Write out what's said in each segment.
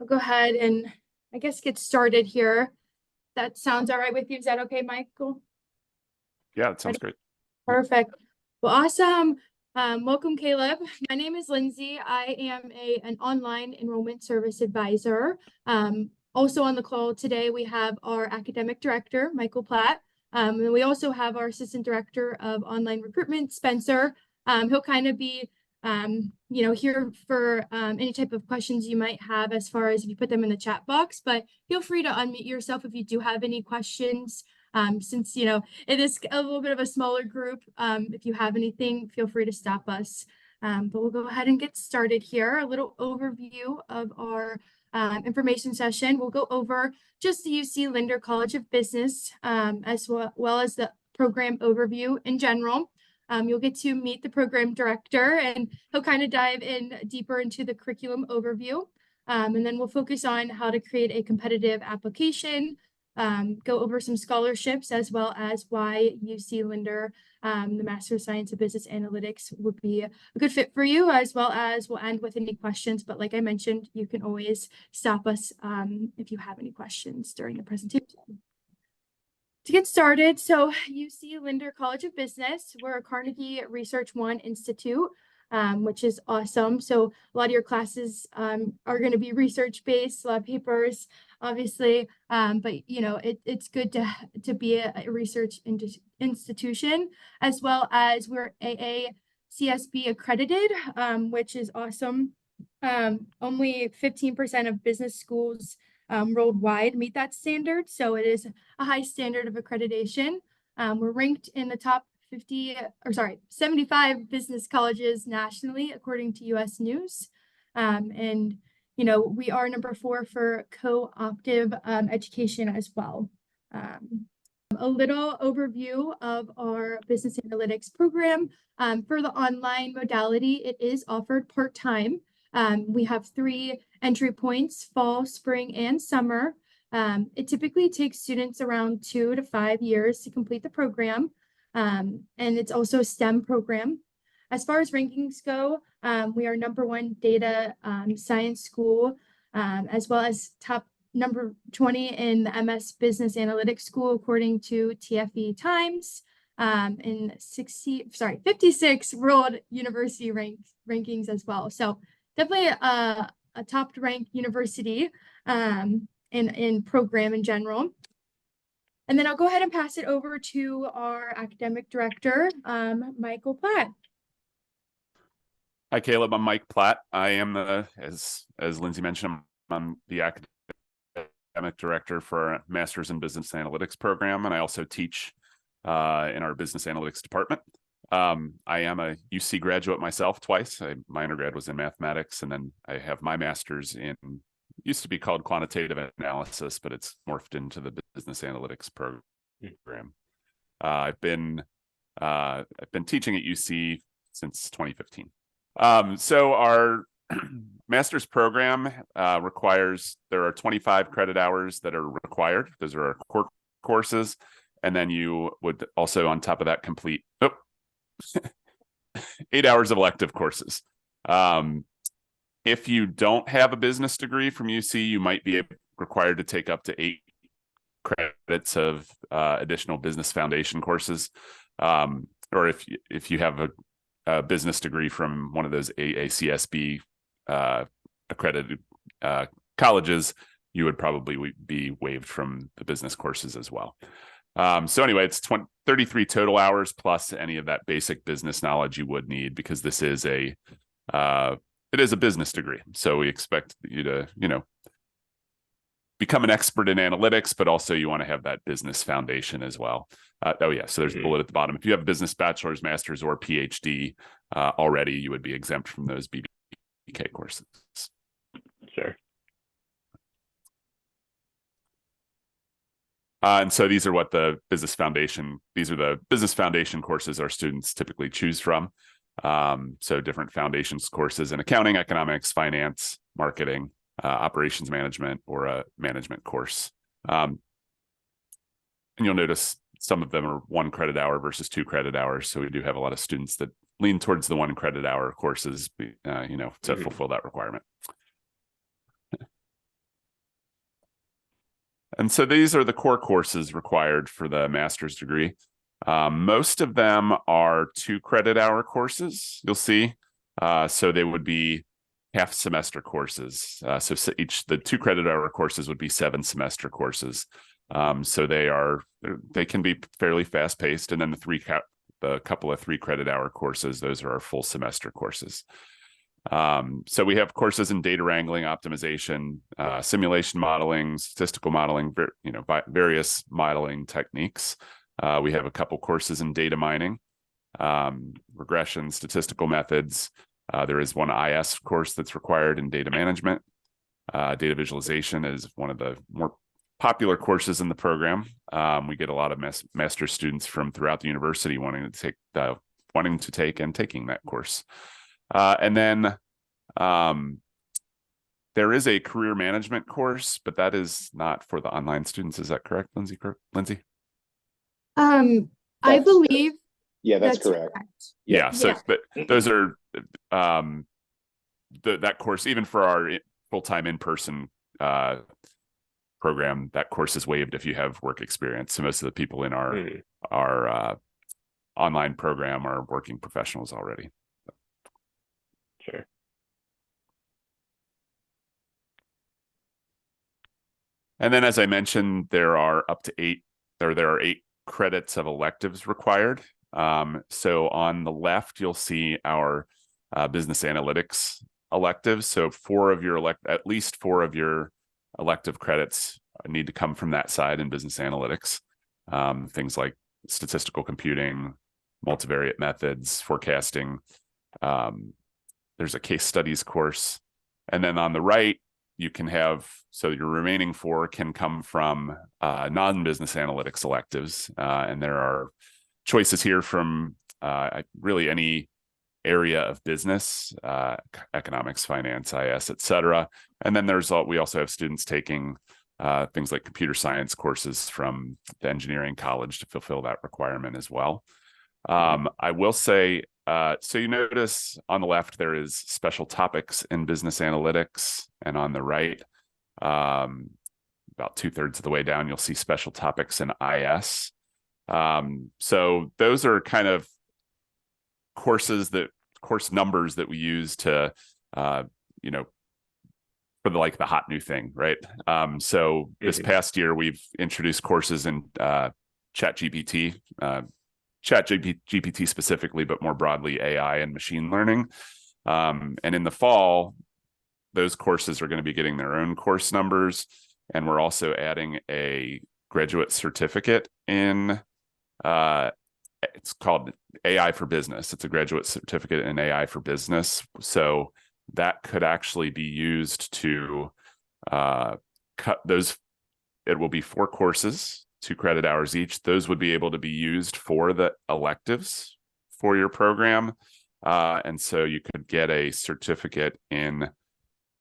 I'll go ahead and I guess get started here. That sounds all right with you. Is that okay, Michael? Yeah, that sounds great. Perfect. Well, awesome. Welcome, Caleb. My name is Lindsay. I am an online enrollment service advisor. Also on the call today, we have our academic director, Michael Platt. And we also have our assistant director of online recruitment, Spencer. He'll kind of be here for any type of questions you might have as far as if you put them in the chat box, but feel free to unmute yourself if you do have any questions. Since, it is a little bit of a smaller group. If you have anything, feel free to stop us. But we'll go ahead and get started here. A little overview of our information session. We'll go over just the UC Lindner College of Business, as well as the program overview in general. You'll get to meet the program director, and he'll kind of dive in deeper into the curriculum overview. And then we'll focus on how to create a competitive application, go over some scholarships, as well as why UC Lindner, the Master of Science of Business Analytics, would be a good fit for you, as well as we'll end with any questions. But like I mentioned, you can always stop us if you have any questions during the presentation. To get started, so UC Lindner College of Business, we're a Carnegie Research One Institute, which is awesome. So a lot of your classes are going to be research-based, a lot of papers, obviously, but it's good to be a research institution, as well as we're AACSB accredited, which is awesome. Only 15% of business schools worldwide meet that standard, so it is a high standard of accreditation. We're ranked in the top 75 business colleges nationally, according to US News. And we are number 4 for co-optive education as well. A little overview of our business analytics program. For the online modality, it is offered part-time. We have 3 entry points: fall, spring, and summer. It typically takes students around 2 to 5 years to complete the program. And it's also a STEM program. As far as rankings go, we are number 1 data science school, as well as top number 20 in the MS Business Analytics School, according to TFE Times, in 56 world university rankings as well. So definitely a top ranked university in program in general. And then I'll go ahead and pass it over to our academic director, Michael Platt. Hi, Caleb. I'm Mike Platt. I am, as Lindsay mentioned, I'm the academic director for our Master's in Business Analytics program, and I also teach in our Business Analytics department. I am a UC graduate myself twice. My undergrad was in mathematics, and then I have my master's in, used to be called quantitative analysis, but it's morphed into the business analytics program. I've been teaching at UC since 2015. So our master's program there are 25 credit hours that are required. Those are our core courses. And then you would also, on top of that, complete 8 hours of elective courses. If you don't have a business degree from UC, you might be required to take up to 8 credits of additional business foundation courses. Or if you have a business degree from one of those AACSB accredited colleges, you would probably be waived from the business courses as well. So anyway, it's 33 total hours plus any of that basic business knowledge you would need, because this is it is a business degree. So we expect you to, become an expert in analytics, but also you want to have that business foundation as well. So there's a bullet at the bottom. If you have a business bachelor's, master's, or PhD already, you would be exempt from those BBK courses. Sure. And so these are the business foundation courses our students typically choose from. So different foundations courses in accounting, economics, finance, marketing, operations management, or a management course. And you'll notice some of them are 1 credit hour versus 2 credit hours. So we do have a lot of students that lean towards the 1 credit hour courses, to fulfill that requirement. And so these are the core courses required for the master's degree. Most of them are 2 credit hour courses, you'll see. So they would be half semester courses. So the 2 credit hour courses would be 7 semester courses. So they can be fairly fast paced. And then the couple of 3 credit hour courses, those are our full semester courses. So we have courses in data wrangling, optimization, simulation modeling, statistical modeling, various modeling techniques. We have a couple courses in data mining, regression, statistical methods. There is one IS course that's required in data management. Data visualization is one of the more popular courses in the program. We get a lot of master students from throughout the university wanting to take and taking that course. And then there is a career management course, but that is not for the online students. Is that correct, Lindsay? I believe Yeah, that's correct. Yeah. So, but those are that course, even for our full-time in-person program, that course is waived if you have work experience. So most of the people in our online program are working professionals already. Sure. And then, as I mentioned, there are 8 credits of electives required. So on the left, you'll see our business analytics electives. So at least 4 of your elective credits need to come from that side in business analytics. Things like statistical computing, multivariate methods, forecasting. There's a case studies course. And then on the right, you can have, so your remaining 4 can come from non-business analytics electives. And there are choices here from really any area of business, economics, finance, IS, et cetera. And then we also have students taking things like computer science courses from the engineering college to fulfill that requirement as well. I will say, so you notice on the left, there is special topics in business analytics, and on the right, about 2/3 of the way down, you'll see special topics in IS. So those are kind of course numbers that we use to, for the hot new thing, right? So this past year, we've introduced courses in ChatGPT, ChatGPT specifically, but more broadly AI and machine learning. And in the fall, those courses are going to be getting their own course numbers. And we're also adding a graduate certificate in, it's called AI for Business. It's a graduate certificate in AI for Business. So that could actually be used to cut those. It will be 4 courses, 2 credit hours each. Those would be able to be used for the electives for your program. And so you could get a certificate in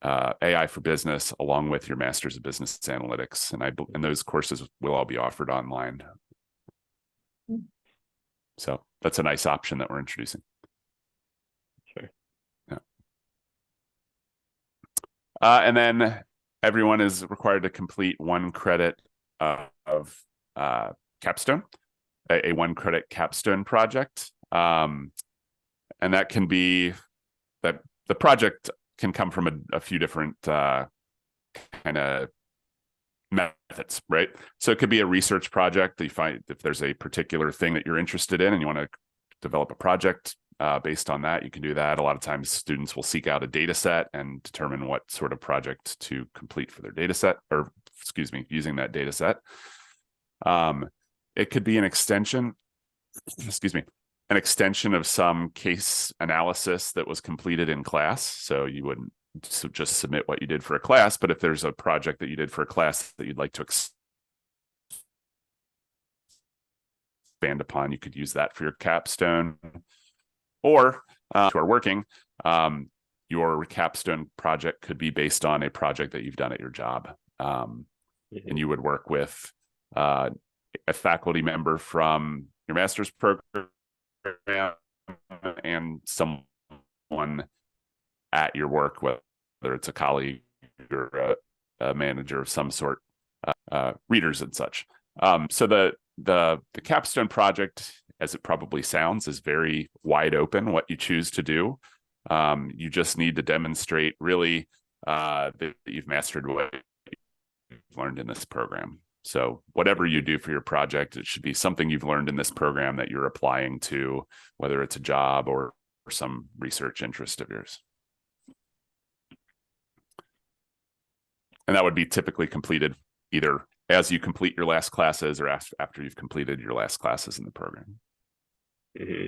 AI for Business along with your Master's of Business Analytics. And those courses will all be offered online. So that's a nice option that we're introducing. Sure. Yeah. And then everyone is required to complete 1 credit of capstone, a 1 credit capstone project. And that can be that the project can come from a few different kind of methods, right? So it could be a research project that you find if there's a particular thing that you're interested in and you want to develop a project based on that, you can do that. A lot of times students will seek out a data set and determine what sort of project to complete for their data set, or using that data set. It could be an extension, an extension of some case analysis that was completed in class. So you wouldn't just submit what you did for a class, but if there's a project that you did for a class that you'd like to expand upon, you could use that for your capstone. Or if you are working, your capstone project could be based on a project that you've done at your job. And you would work with a faculty member from your master's program and someone at your work, whether it's a colleague or a manager of some sort, readers and such. So the capstone project, as it probably sounds, is very wide open what you choose to do. You just need to demonstrate really that you've mastered what you've learned in this program. So whatever you do for your project, it should be something you've learned in this program that you're applying to, whether it's a job or some research interest of yours. And that would be typically completed either as you complete your last classes or after you've completed your last classes in the program. Mm-hmm.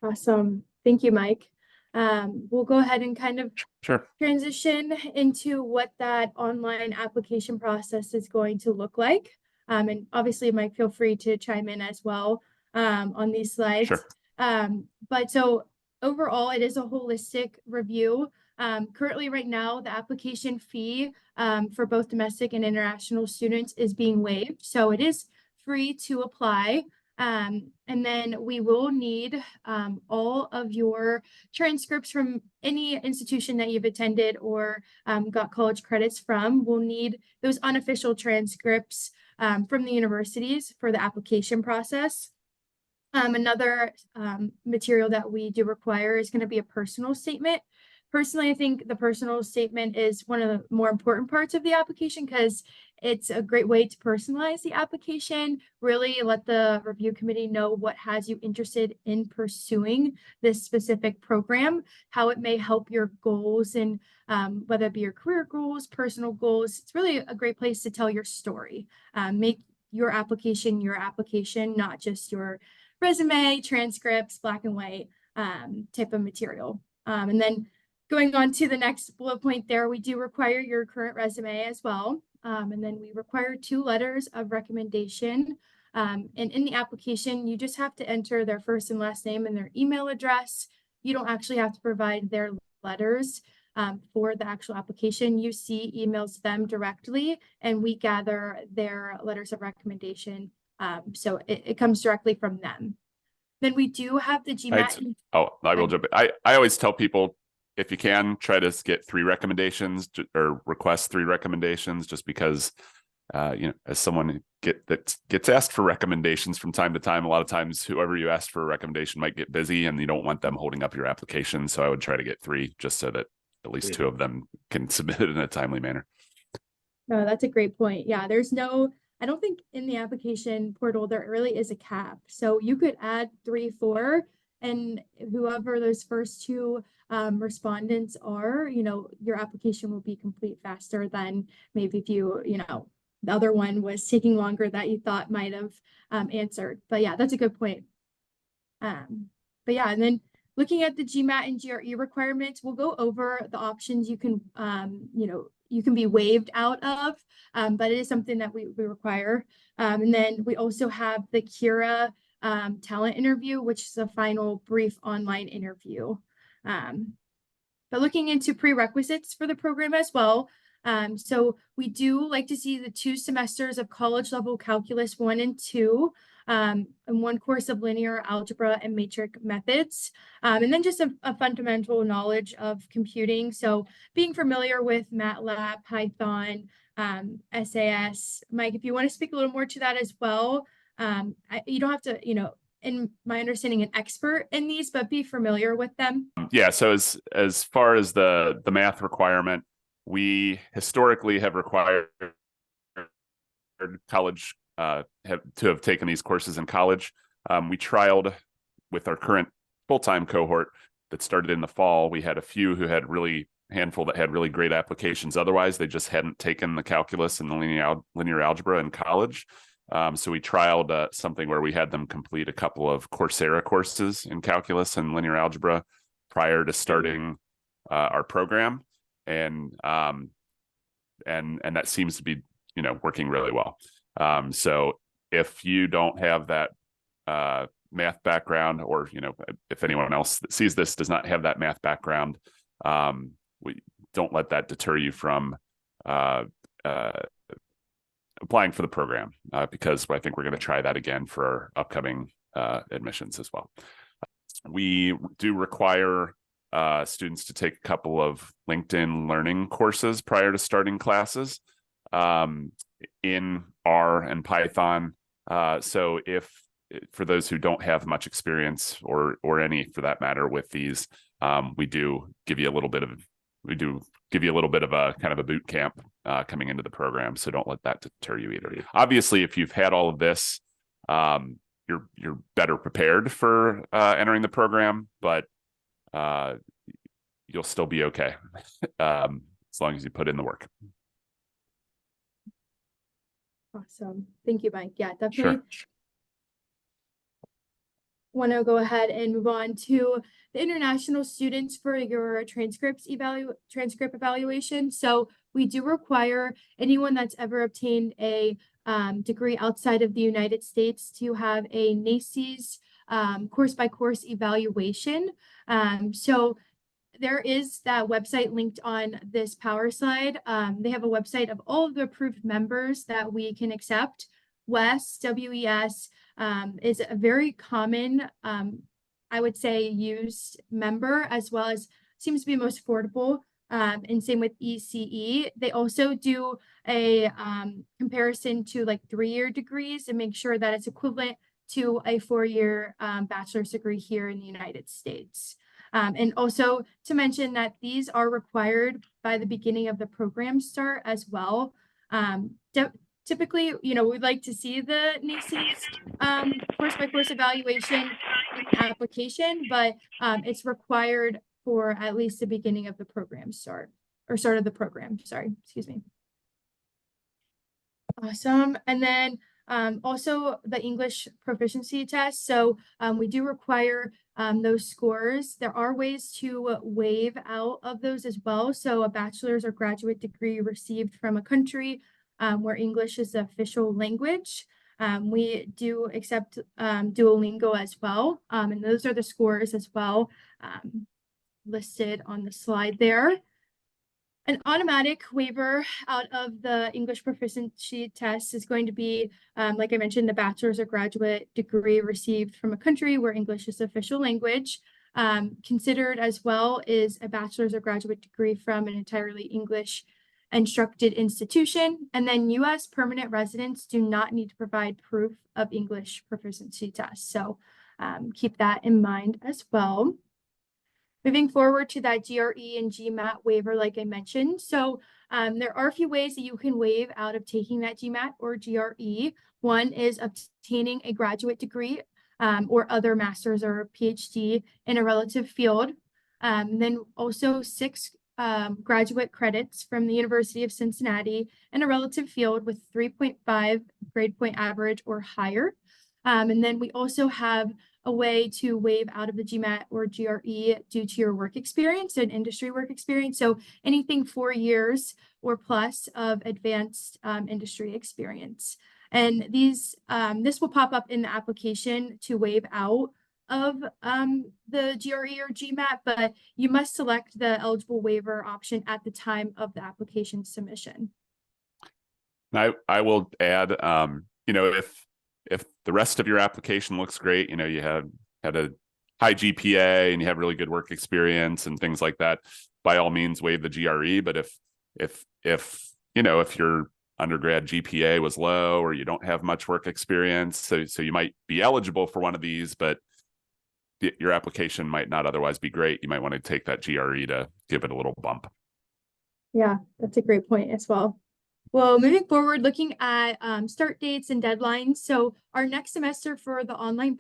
Awesome. Thank you, Mike. We'll go ahead and kind of Sure. transition into what that online application process is going to look like. And obviously, Mike, feel free to chime in as well on these slides. Sure. But so overall, it is a holistic review. Currently, right now, the application fee for both domestic and international students is being waived. So it is free to apply. And then we will need all of your transcripts from any institution that you've attended or got college credits from. We'll need those unofficial transcripts from the universities for the application process. Another material that we do require is going to be a personal statement. Personally, I think the personal statement is one of the more important parts of the application because it's a great way to personalize the application, really let the review committee know what has you interested in pursuing this specific program, how it may help your goals, and whether it be your career goals, personal goals. It's really a great place to tell your story. Make your application, not just your resume, transcripts, black and white type of material. And then going on to the next bullet point there, we do require your current resume as well. And then we require 2 letters of recommendation. And in the application, you just have to enter their first and last name and their email address. You don't actually have to provide their letters for the actual application. UC emails them directly, and we gather their letters of recommendation. So it comes directly from them. Then we do have the GMAT. I will jump in. I always tell people, if you can, try to get 3 recommendations or request 3 recommendations, just because, as someone that gets asked for recommendations from time to time, a lot of times whoever you asked for a recommendation might get busy and you don't want them holding up your application. So I would try to get 3 just so that at least 2 of them can submit it in a timely manner. No, that's a great point. Yeah, I don't think in the application portal there really is a cap. So you could add 3, 4, and whoever those first 2 respondents are, your application will be complete faster than maybe if the other one was taking longer that you thought might have answered. But yeah, that's a good point. But yeah, and then looking at the GMAT and GRE requirements, we'll go over the options you can, you can be waived out of, but it is something that we require. And then we also have the Kira talent interview, which is a final brief online interview. But looking into prerequisites for the program as well. So we do like to see the 2 semesters of college level calculus 1 and 2, and 1 course of linear algebra and matrix methods, and then just a fundamental knowledge of computing. So being familiar with MATLAB, Python, SAS. Mike, if you want to speak a little more to that as well, you don't have to, in my understanding, an expert in these, but be familiar with them. Yeah. So as far as the math requirement, we historically have required college to have taken these courses in college. We trialed with our current full-time cohort that started in the fall. We had a few who had handful that had really great applications. Otherwise, they just hadn't taken the calculus and the linear algebra in college. So we trialed something where we had them complete a couple of Coursera courses in calculus and linear algebra prior to starting our program, and that seems to be working really well. So if you don't have that math background, or if anyone else that sees this does not have that math background, we don't let that deter you from applying for the program, because I think we're going to try that again for our upcoming admissions as well. We do require students to take a couple of LinkedIn learning courses prior to starting classes in R and Python. So for those who don't have much experience or any for that matter with these, we do give you a little bit of a kind of a boot camp coming into the program. So don't let that deter you either. Obviously, if you've had all of this, you're better prepared for entering the program, but you'll still be okay as long as you put in the work. Awesome. Thank you, Mike. Yeah, definitely. Sure. Want to go ahead and move on to the international students for your transcript evaluation. So we do require anyone that's ever obtained a degree outside of the United States to have a NACES course-by-course evaluation. So there is that website linked on this power slide. They have a website of all of the approved members that we can accept. WES is a very common, I would say, used member, as well as seems to be most affordable. And same with ECE. They also do a comparison to like 3-year degrees and make sure that it's equivalent to a 4-year bachelor's degree here in the United States. And also to mention that these are required by the beginning of the program start as well. Typically, we'd like to see the NACES course-by-course evaluation in the application, but it's required for at least the beginning of the program start of the program. Sorry, excuse me. Awesome. And then also the English proficiency test. So we do require those scores. There are ways to waive out of those as well. So a bachelor's or graduate degree received from a country where English is the official language. We do accept Duolingo as well. And those are the scores as well listed on the slide there. An automatic waiver out of the English proficiency test is going to be, like I mentioned, the bachelor's or graduate degree received from a country where English is the official language. Considered as well is a bachelor's or graduate degree from an entirely English instructed institution. And then U.S. permanent residents do not need to provide proof of English proficiency tests. So keep that in mind as well. Moving forward to that GRE and GMAT waiver, like I mentioned. So there are a few ways that you can waive out of taking that GMAT or GRE. One is obtaining a graduate degree or other master's or PhD in a relative field. Then also 6 graduate credits from the University of Cincinnati in a relative field with 3.5 grade point average or higher. And then we also have a way to waive out of the GMAT or GRE due to your work experience and industry work experience. So anything 4 years or plus of advanced industry experience. And these this will pop up in the application to waive out of the GRE or GMAT, but you must select the eligible waiver option at the time of the application submission. I will add, if the rest of your application looks great, you had a high GPA and you have really good work experience and things like that, by all means waive the GRE. But if your undergrad GPA was low or you don't have much work experience, so you might be eligible for one of these, but your application might not otherwise be great. You might want to take that GRE to give it a little bump. Yeah, that's a great point as well. Well, moving forward, looking at start dates and deadlines. So our next semester for the online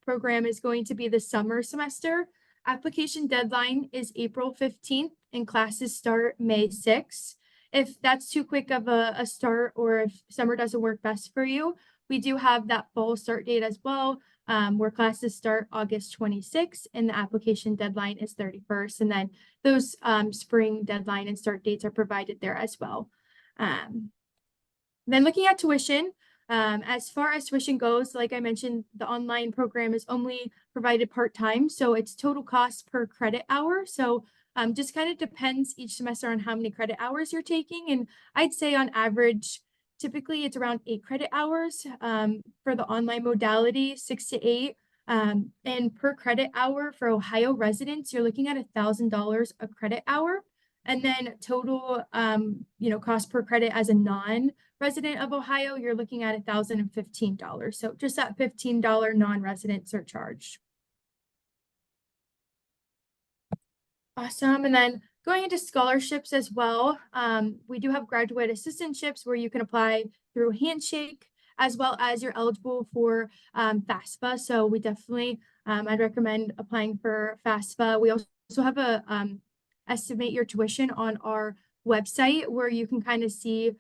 program is going to be the summer semester. Application deadline is April 15th and classes start May 6th. If that's too quick of a start, or if summer doesn't work best for you, we do have that fall start date as well, where classes start August 26th and the application deadline is 31st. And then those spring deadline and start dates are provided there as well. Then looking at tuition, as far as tuition goes, like I mentioned, the online program is only provided part-time, so it's total cost per credit hour. So just kind of depends each semester on how many credit hours you're taking. And I'd say on average, typically it's around 8 credit hours for the online modality, 6 to 8. And per credit hour for Ohio residents, you're looking at $1,000 a credit hour. And then total, cost per credit as a non-resident of Ohio, you're looking at $1,015. So just that $15 non-resident surcharge. Awesome. And then going into scholarships as well, we do have graduate assistantships where you can apply through Handshake, as well as you're eligible for FAFSA. So we definitely, I'd recommend applying for FAFSA. We also have a estimate your tuition on our website where you can kind of see,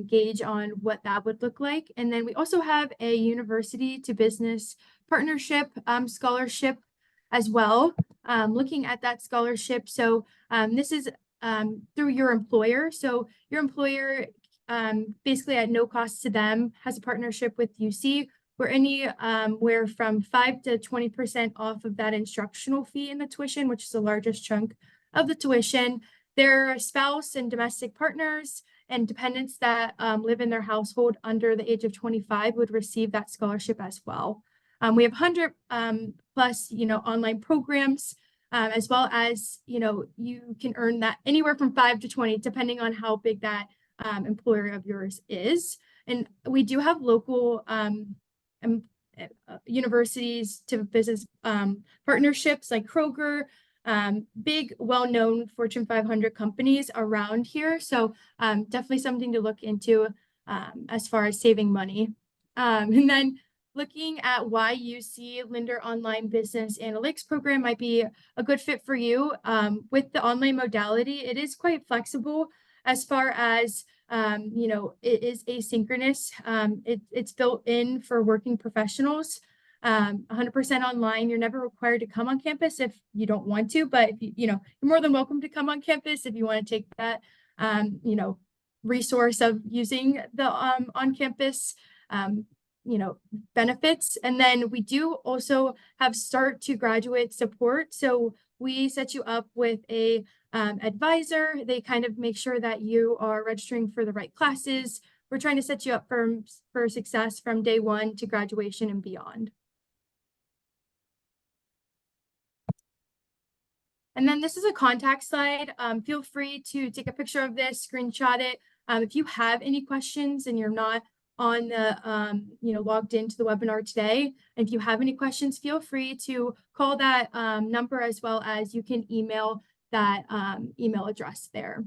gauge on what that would look like. And then we also have a university to business partnership scholarship as well. Looking at that scholarship. So this is through your employer. So your employer, basically at no cost to them, has a partnership with UC where where from 5 to 20% off of that instructional fee in the tuition, which is the largest chunk of the tuition. Their spouse and domestic partners and dependents that live in their household under the age of 25 would receive that scholarship as well. We have 100 plus, online programs, as well as, you can earn that anywhere from 5 to 20, depending on how big that employer of yours is. And we do have local universities to business partnerships like Kroger, big, well-known Fortune 500 companies around here. So definitely something to look into as far as saving money. And then looking at why UC Lindner Online Business Analytics program might be a good fit for you. With the online modality, it is quite flexible as far as, it is asynchronous. It's built in for working professionals, 100% online. You're never required to come on campus if you don't want to, but if you're more than welcome to come on campus if you want to take that, resource of using the on-campus benefits. And then we do also have start to graduate support. So we set you up with a advisor. They kind of make sure that you are registering for the right classes. We're trying to set you up for success from day one to graduation and beyond. And then this is a contact slide. Feel free to take a picture of this, screenshot it. If you have any questions and you're not on the, logged into the webinar today, and if you have any questions, feel free to call that number, as well as you can email that email address there.